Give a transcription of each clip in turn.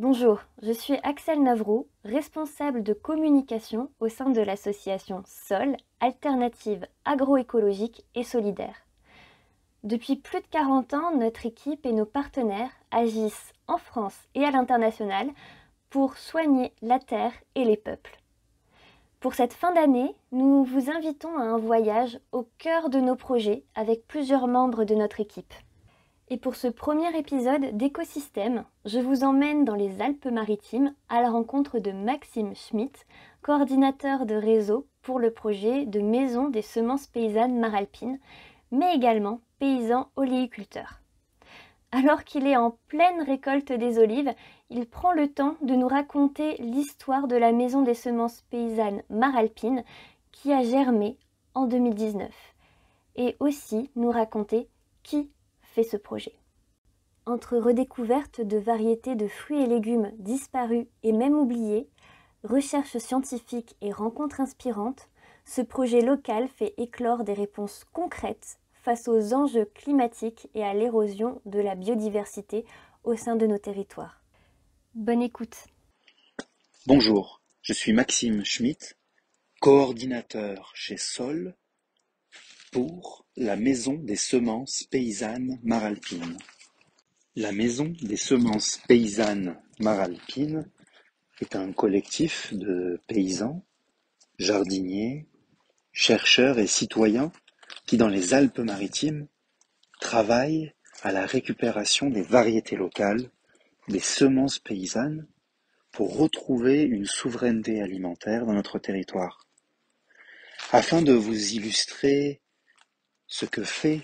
Bonjour, je suis Axel Navroux, responsable de communication au sein de l'association SOL, Alternative agroécologique et solidaire. Depuis plus de 40 ans, notre équipe et nos partenaires agissent en France et à l'international pour soigner la terre et les peuples. Pour cette fin d'année, nous vous invitons à un voyage au cœur de nos projets avec plusieurs membres de notre équipe. Et pour ce premier épisode d'Écosystème, je vous emmène dans les Alpes-Maritimes à la rencontre de Maxime Schmitt, coordinateur de réseau pour le projet de Maison des semences paysannes Maralpine, mais également paysan oléiculteur. Alors qu'il est en pleine récolte des olives, il prend le temps de nous raconter l'histoire de la Maison des semences paysannes Maralpine qui a germé en 2019 et aussi nous raconter qui fait ce projet. Entre redécouverte de variétés de fruits et légumes disparus et même oubliés, recherches scientifiques et rencontres inspirantes, ce projet local fait éclore des réponses concrètes face aux enjeux climatiques et à l'érosion de la biodiversité au sein de nos territoires. Bonne écoute. Bonjour, je suis Maxime Schmitt, coordinateur chez SOL pour la Maison des semences paysannes Maralpine. La Maison des semences paysannes Maralpine est un collectif de paysans, jardiniers, chercheurs et citoyens qui, dans les Alpes-Maritimes, travaillent à la récupération des variétés locales, des semences paysannes, pour retrouver une souveraineté alimentaire dans notre territoire. Afin de vous illustrer ce que fait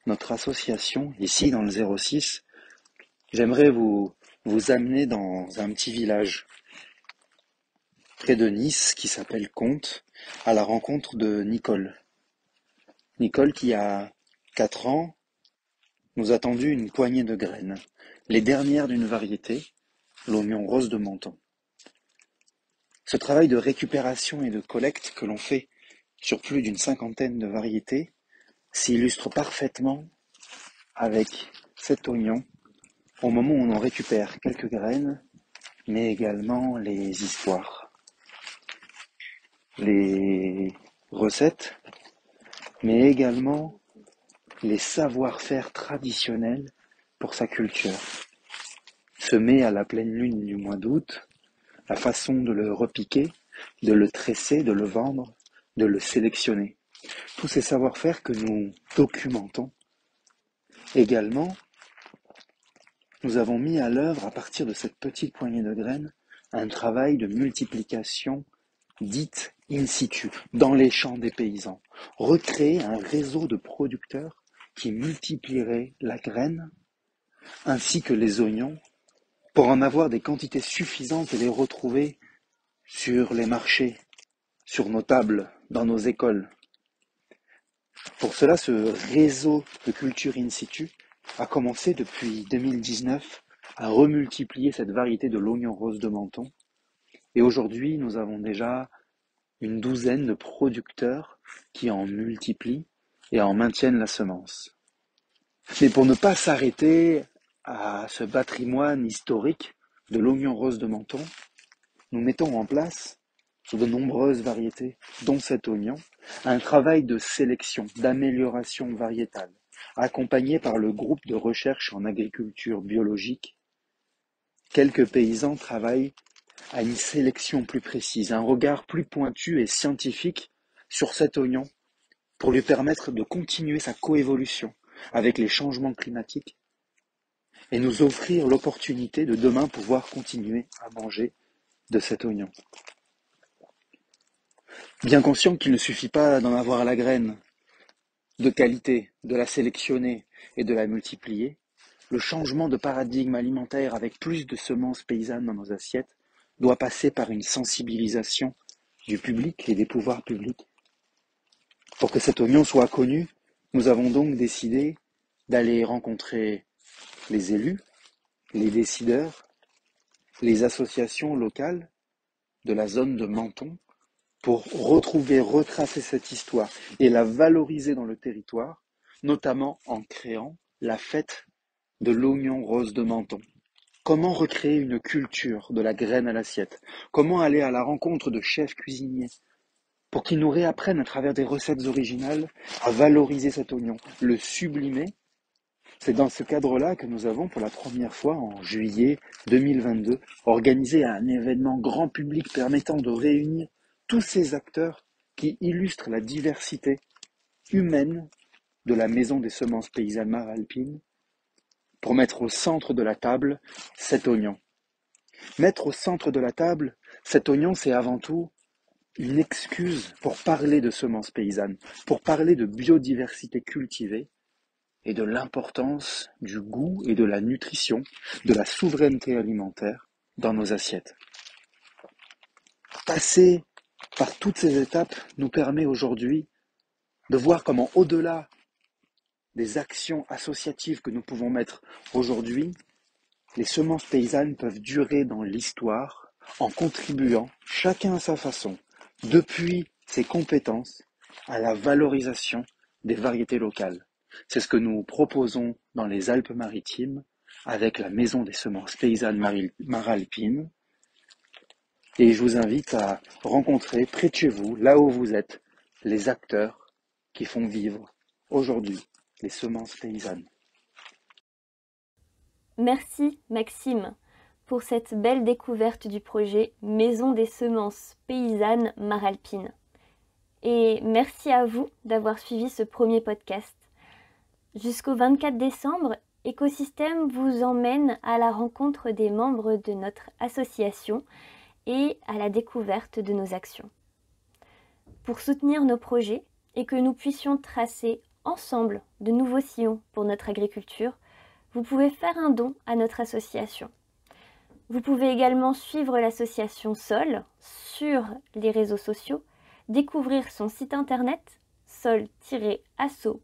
notre association ici dans le 06, j'aimerais vous amener dans un petit village près de Nice qui s'appelle Contes, à la rencontre de Nicole. Nicole qui a 4 ans nous a tendu une poignée de graines, les dernières d'une variété, l'oignon rose de Menton. Ce travail de récupération et de collecte que l'on fait sur plus d'une 50aine de variétés s'illustre parfaitement avec cet oignon au moment où on en récupère quelques graines, mais également les histoires, les recettes, mais également les savoir-faire traditionnels pour sa culture. Semé à la pleine lune du mois d'août, la façon de le repiquer, de le tresser, de le vendre, de le sélectionner. Tous ces savoir-faire que nous documentons. Également, nous avons mis à l'œuvre, à partir de cette petite poignée de graines, un travail de multiplication dite in situ, dans les champs des paysans. Recréer un réseau de producteurs qui multiplierait la graine, ainsi que les oignons, pour en avoir des quantités suffisantes et les retrouver sur les marchés, sur nos tables, dans nos écoles. Pour cela, ce réseau de culture in situ a commencé depuis 2019 à remultiplier cette variété de l'oignon rose de Menton. Et aujourd'hui, nous avons déjà une douzaine de producteurs qui en multiplient et en maintiennent la semence. Mais pour ne pas s'arrêter à ce patrimoine historique de l'oignon rose de Menton, nous mettons en place, sur de nombreuses variétés, dont cet oignon, un travail de sélection, d'amélioration variétale, accompagné par le groupe de recherche en agriculture biologique. Quelques paysans travaillent à une sélection plus précise, un regard plus pointu et scientifique sur cet oignon pour lui permettre de continuer sa coévolution avec les changements climatiques et nous offrir l'opportunité de demain pouvoir continuer à manger de cet oignon. Bien conscient qu'il ne suffit pas d'en avoir la graine de qualité, de la sélectionner et de la multiplier, le changement de paradigme alimentaire avec plus de semences paysannes dans nos assiettes doit passer par une sensibilisation du public et des pouvoirs publics. Pour que cet oignon soit connu, nous avons donc décidé d'aller rencontrer les élus, les décideurs, les associations locales de la zone de Menton pour retrouver, retracer cette histoire et la valoriser dans le territoire, notamment en créant la fête de l'oignon rose de Menton. Comment recréer une culture de la graine à l'assiette? Comment aller à la rencontre de chefs cuisiniers pour qu'ils nous réapprennent à travers des recettes originales à valoriser cet oignon, le sublimer? C'est dans ce cadre-là que nous avons pour la première fois en juillet 2022 organisé un événement grand public permettant de réunir tous ces acteurs qui illustrent la diversité humaine de la Maison des semences paysannes Maralpine pour mettre au centre de la table cet oignon. Mettre au centre de la table cet oignon, c'est avant tout une excuse pour parler de semences paysannes, pour parler de biodiversité cultivée et de l'importance du goût et de la nutrition, de la souveraineté alimentaire dans nos assiettes. Passer par toutes ces étapes nous permet aujourd'hui de voir comment, au-delà des actions associatives que nous pouvons mettre aujourd'hui, les semences paysannes peuvent durer dans l'histoire en contribuant, chacun à sa façon, depuis ses compétences, à la valorisation des variétés locales. C'est ce que nous proposons dans les Alpes-Maritimes avec la Maison des semences paysannes Maralpine. Et je vous invite à rencontrer près de chez vous, là où vous êtes, les acteurs qui font vivre aujourd'hui les semences paysannes. Merci Maxime pour cette belle découverte du projet Maison des semences paysannes Maralpine. Et merci à vous d'avoir suivi ce premier podcast. Jusqu'au 24 décembre, Écosystème vous emmène à la rencontre des membres de notre association et à la découverte de nos actions. Pour soutenir nos projets et que nous puissions tracer ensemble de nouveaux sillons pour notre agriculture, vous pouvez faire un don à notre association. Vous pouvez également suivre l'association SOL sur les réseaux sociaux, découvrir son site internet sol-asso.fr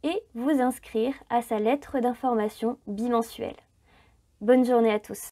et vous inscrire à sa lettre d'information bimensuelle. Bonne journée à tous.